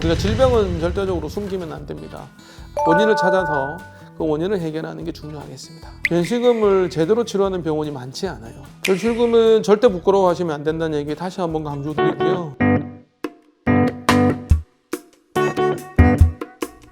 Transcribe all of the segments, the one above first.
우리가 질병은 절대적으로 숨기면 안 됩니다. 원인을 찾아서 그 원인을 해결하는 게 중요하겠습니다. 변실금을 제대로 치료하는 병원이 많지 않아요. 변실금은 절대 부끄러워하시면 안 된다는 얘기 다시 한번 강조드리고요.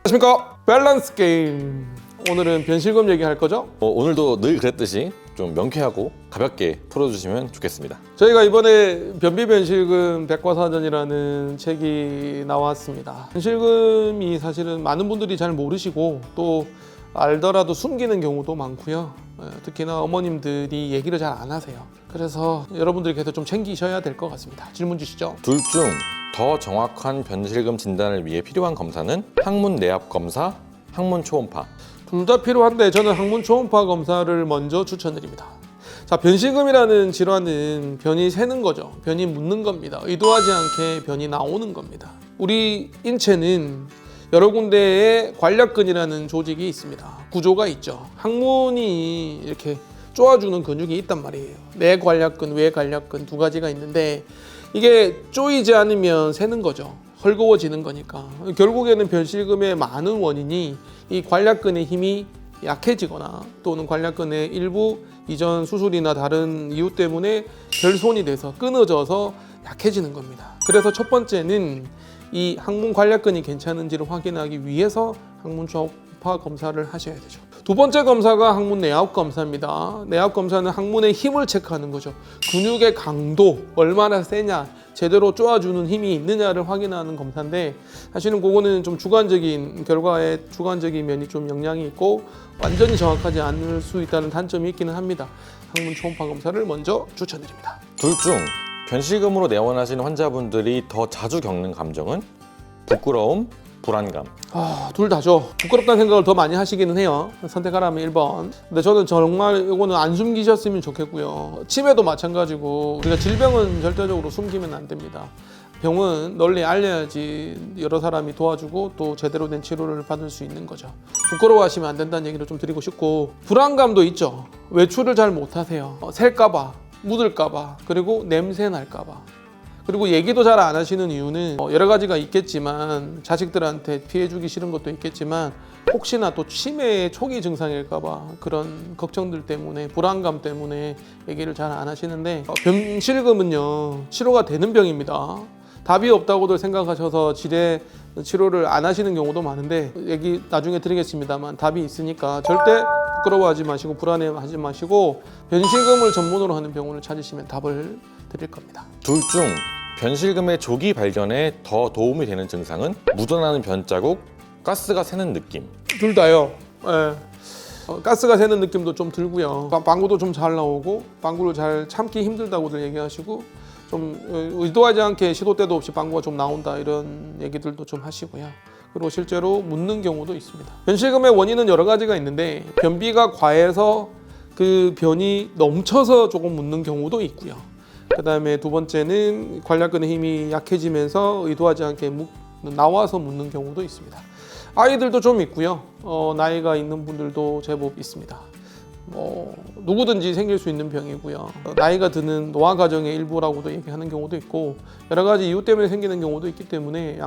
안녕하십니까, 밸런스 게임. 오늘은 변실금 얘기할 거죠? 오늘도 늘 그랬듯이 좀 명쾌하고 가볍게 풀어주시면 좋겠습니다. 저희가 이번에 변비변실금 백과사전이라는 책이 나왔습니다. 변실금이 사실은 많은 분들이 잘 모르시고 또 알더라도 숨기는 경우도 많고요. 특히나 어머님들이 얘기를 잘 안 하세요. 그래서 여러분들께서 좀 챙기셔야 될 것 같습니다. 질문 주시죠. 둘 중 더 정확한 변실금 진단을 위해 필요한 검사는 항문 내압 검사, 항문 초음파. 둘 다 필요한데 저는 항문 초음파 검사를 먼저 추천드립니다. 자, 변실금이라는 질환은 변이 새는 거죠. 변이 묻는 겁니다. 의도하지 않게 변이 나오는 겁니다. 우리 인체는 여러 군데에 관략근이라는 조직이 있습니다. 구조가 있죠. 항문이 이렇게 쪼아주는 근육이 있단 말이에요. 내관략근, 외관략근 두 가지가 있는데 이게 쪼이지 않으면 새는 거죠. 헐거워지는 거니까. 결국에는 변실금의 많은 원인이 이 관략근의 힘이 약해지거나 또는 관략근의 일부 이전 수술이나 다른 이유 때문에 결손이 돼서 끊어져서 약해지는 겁니다. 그래서 첫 번째는 이 항문 관략근이 괜찮은지를 확인하기 위해서 항문 초음파 검사를 하셔야 되죠. 두 번째 검사가 항문 내압 검사입니다. 내압 검사는 항문의 힘을 체크하는 거죠. 근육의 강도, 얼마나 세냐, 제대로 쪼아주는 힘이 있느냐를 확인하는 검사인데 사실은 그거는 좀 주관적인 결과에 주관적인 면이 좀 영향이 있고 완전히 정확하지 않을 수 있다는 단점이 있기는 합니다. 항문 초음파 검사를 먼저 추천드립니다. 둘 중 변실금으로 내원하시는 환자분들이 더 자주 겪는 감정은 부끄러움, 불안감. 둘 다죠. 부끄럽다는 생각을 더 많이 하시기는 해요. 선택하라면 1번. 근데 저는 정말 이거는 안 숨기셨으면 좋겠고요. 치매도 마찬가지고 우리가 질병은 절대적으로 숨기면 안 됩니다. 병은 널리 알려야지 여러 사람이 도와주고 또 제대로 된 치료를 받을 수 있는 거죠. 부끄러워하시면 안 된다는 얘기를 좀 드리고 싶고, 불안감도 있죠. 외출을 잘 못하세요. 셀까봐, 묻을까봐, 그리고 냄새 날까봐. 그리고 얘기도 잘 안 하시는 이유는 여러 가지가 있겠지만 자식들한테 피해주기 싫은 것도 있겠지만 혹시나 또 치매의 초기 증상일까봐 그런 걱정들 때문에, 불안감 때문에 얘기를 잘 안 하시는데 변실금은요, 치료가 되는 병입니다. 답이 없다고들 생각하셔서 치료를 안 하시는 경우도 많은데 얘기 나중에 드리겠습니다만 답이 있으니까 절대 부끄러워하지 마시고 불안해하지 마시고 변실금을 전문으로 하는 병원을 찾으시면 답을 드릴 겁니다. 둘 중 변실금의 조기 발견에 더 도움이 되는 증상은 묻어나는 변자국, 가스가 새는 느낌. 둘 다요. 예. 가스가 새는 느낌도 좀 들고요. 방구도 좀 잘 나오고 방구를 잘 참기 힘들다고들 얘기하시고 좀 의도하지 않게 시도 때도 없이 방구가 좀 나온다 이런 얘기들도 좀 하시고요. 그리고 실제로 묻는 경우도 있습니다. 변실금의 원인은 여러 가지가 있는데 변비가 과해서 그 변이 넘쳐서 조금 묻는 경우도 있고요. 그 다음에 두 번째는 관략근의 힘이 약해지면서 의도하지 않게 나와서 묻는 경우도 있습니다. 아이들도 좀 있고요. 나이가 있는 분들도 제법 있습니다. 누구든지 생길 수 있는 병이고요. 나이가 드는 노화 과정의 일부라고도 얘기하는 경우도 있고 여러 가지 이유 때문에 생기는 경우도 있기 때문에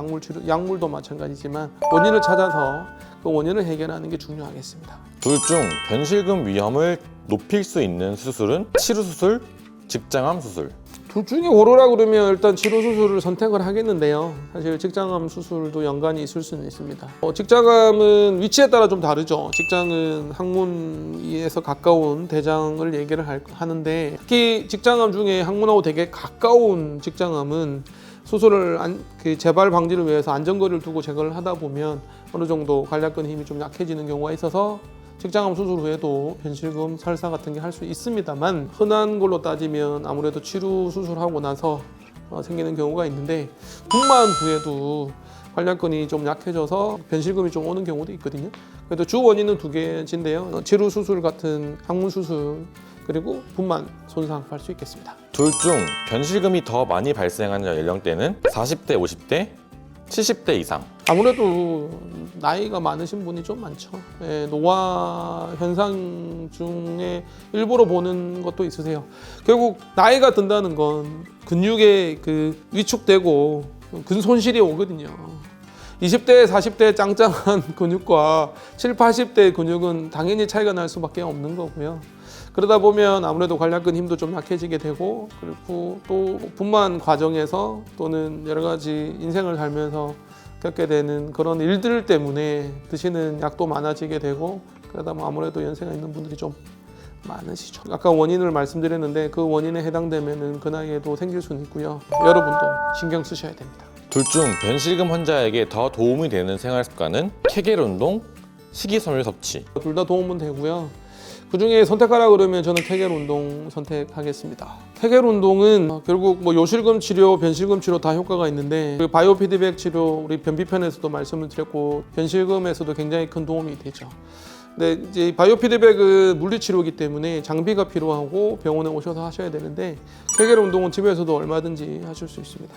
약물도 마찬가지지만 원인을 찾아서 그 원인을 해결하는 게 중요하겠습니다. 둘 중 변실금 위험을 높일 수 있는 수술은 치료 수술, 직장암 수술. 둘 중에 고르라 그러면 일단 치료 수술을 선택을 하겠는데요. 사실 직장암 수술도 연관이 있을 수는 있습니다. 직장암은 위치에 따라 좀 다르죠. 직장은 항문에서 가까운 대장을 얘기를 하는데 특히 직장암 중에 항문하고 되게 가까운 직장암은 수술을 재발 방지를 위해서 안전거리를 두고 제거를 하다 보면 어느 정도 관략근 힘이 좀 약해지는 경우가 있어서 직장암 수술 후에도 변실금 설사 같은 게 할 수 있습니다만 흔한 걸로 따지면 아무래도 치료 수술하고 나서 생기는 경우가 있는데 분만 후에도 관략근이 좀 약해져서 변실금이 좀 오는 경우도 있거든요. 그래도 주 원인은 두 개인데요. 치료 수술 같은 항문 수술 그리고 분만 손상할 수 있겠습니다. 둘 중 변실금이 더 많이 발생하는 연령대는 40대, 50대, 70대 이상. 아무래도 나이가 많으신 분이 좀 많죠. 노화 현상 중에 일부러 보는 것도 있으세요. 결국 나이가 든다는 건 근육에 위축되고 근손실이 오거든요. 20대, 40대 짱짱한 근육과 7, 80대 근육은 당연히 차이가 날 수밖에 없는 거고요. 그러다 보면 아무래도 관략근 힘도 좀 약해지게 되고, 그리고 또 분만 과정에서 또는 여러 가지 인생을 살면서 겪게 되는 그런 일들 때문에 드시는 약도 많아지게 되고, 그러다 보면 아무래도 연세가 있는 분들이 좀 많으시죠. 아까 원인을 말씀드렸는데 그 원인에 해당되면은 그 나이에도 생길 수는 있고요. 여러분도 신경 쓰셔야 됩니다. 둘 중 변실금 환자에게 더 도움이 되는 생활 습관은 케겔 운동, 식이섬유 섭취. 둘 다 도움은 되고요. 그 중에 선택하라 그러면 저는 케겔 운동 선택하겠습니다. 케겔 운동은 결국 뭐 요실금 치료, 변실금 치료 다 효과가 있는데, 그리고 바이오 피드백 치료 우리 변비편에서도 말씀을 드렸고 변실금에서도 굉장히 큰 도움이 되죠. 근데 이제 바이오 피드백은 물리 치료이기 때문에 장비가 필요하고 병원에 오셔서 하셔야 되는데, 케겔 운동은 집에서도 얼마든지 하실 수 있습니다.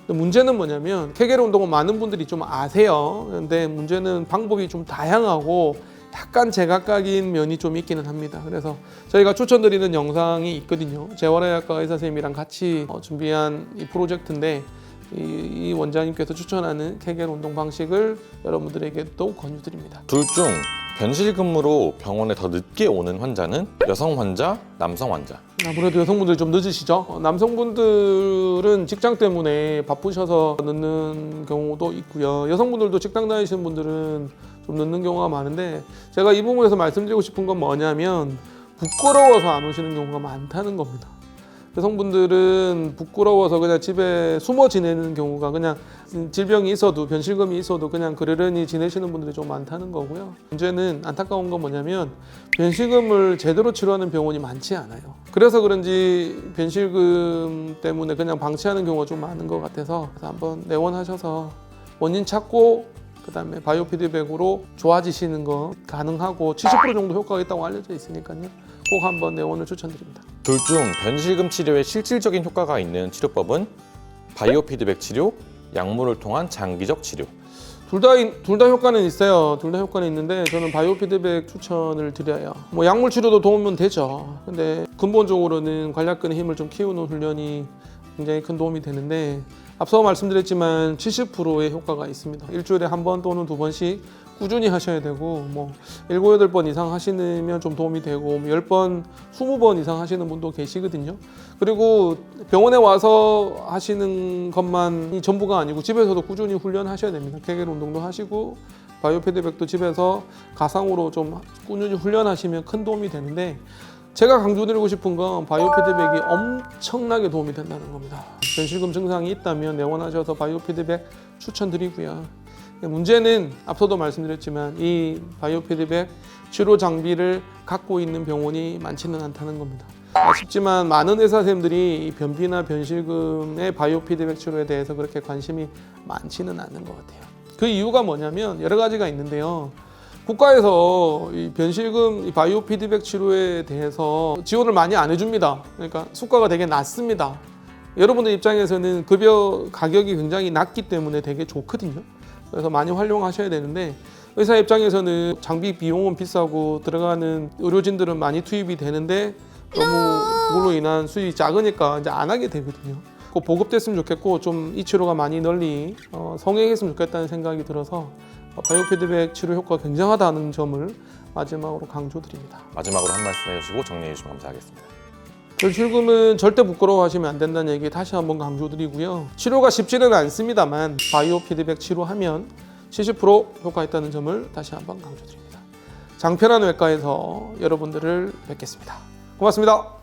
문제는 뭐냐면 케겔 운동은 많은 분들이 좀 아세요. 근데 문제는 방법이 좀 다양하고 약간 제각각인 면이 좀 있기는 합니다. 그래서 저희가 추천드리는 영상이 있거든요. 재활의학과 의사 선생님이랑 같이 준비한 이 프로젝트인데, 이 원장님께서 추천하는 케겔 운동 방식을 여러분들에게 또 권유드립니다. 둘 중 변실금으로 병원에 더 늦게 오는 환자는 여성 환자, 남성 환자. 아무래도 여성분들이 좀 늦으시죠. 남성분들은 직장 때문에 바쁘셔서 늦는 경우도 있고요. 여성분들도 직장 다니시는 분들은 좀 늦는 경우가 많은데, 제가 이 부분에서 말씀드리고 싶은 건 뭐냐면 부끄러워서 안 오시는 경우가 많다는 겁니다. 여성분들은 부끄러워서 그냥 집에 숨어 지내는 경우가, 그냥 질병이 있어도 변실금이 있어도 그냥 그러려니 지내시는 분들이 좀 많다는 거고요. 문제는 안타까운 건 뭐냐면 변실금을 제대로 치료하는 병원이 많지 않아요. 그래서 그런지 변실금 때문에 그냥 방치하는 경우가 좀 많은 것 같아서, 한번 내원하셔서 원인 찾고 그다음에 바이오 피드백으로 좋아지시는 거 가능하고 70% 정도 효과가 있다고 알려져 있으니까요. 꼭 한번 내원을 추천드립니다. 둘 중 변실금 치료에 실질적인 효과가 있는 치료법은 바이오 피드백 치료, 약물을 통한 장기적 치료. 둘 다 효과는 있어요. 둘 다 효과는 있는데 저는 바이오 피드백 추천을 드려요. 뭐 약물 치료도 도움은 되죠. 근데 근본적으로는 관략근의 힘을 좀 키우는 훈련이 굉장히 큰 도움이 되는데, 앞서 말씀드렸지만 70%의 효과가 있습니다. 일주일에 한 번 또는 두 번씩 꾸준히 하셔야 되고, 뭐 7, 8번 이상 하시면 좀 도움이 되고, 10번, 20번 이상 하시는 분도 계시거든요. 그리고 병원에 와서 하시는 것만이 전부가 아니고 집에서도 꾸준히 훈련하셔야 됩니다. 케겔 운동도 하시고 바이오 피드백도 집에서 가상으로 좀 꾸준히 훈련하시면 큰 도움이 되는데, 제가 강조드리고 싶은 건 바이오 피드백이 엄청나게 도움이 된다는 겁니다. 변실금 증상이 있다면 내원하셔서 바이오 피드백 추천드리고요. 문제는 앞서도 말씀드렸지만 이 바이오 피드백 치료 장비를 갖고 있는 병원이 많지는 않다는 겁니다. 아쉽지만 많은 의사 선생님들이 이 변비나 변실금의 바이오 피드백 치료에 대해서 그렇게 관심이 많지는 않는 것 같아요. 그 이유가 뭐냐면 여러 가지가 있는데요. 국가에서 이 변실금, 이 바이오 피드백 치료에 대해서 지원을 많이 안 해줍니다. 그러니까 수가가 되게 낮습니다. 여러분들 입장에서는 급여 가격이 굉장히 낮기 때문에 되게 좋거든요. 그래서 많이 활용하셔야 되는데, 의사 입장에서는 장비 비용은 비싸고 들어가는 의료진들은 많이 투입이 되는데 너무 그걸로 인한 수입이 작으니까 이제 안 하게 되거든요. 꼭 보급됐으면 좋겠고 좀 이 치료가 많이 널리 성행했으면 좋겠다는 생각이 들어서 바이오 피드백 치료 효과가 굉장하다는 점을 마지막으로 강조드립니다. 마지막으로 한 말씀 해주시고 정리해 주시면 감사하겠습니다. 변실금은 절대 부끄러워하시면 안 된다는 얘기 다시 한번 강조드리고요. 치료가 쉽지는 않습니다만 바이오 피드백 치료하면 70% 효과 있다는 점을 다시 한번 강조드립니다. 장편한 외과에서 여러분들을 뵙겠습니다. 고맙습니다.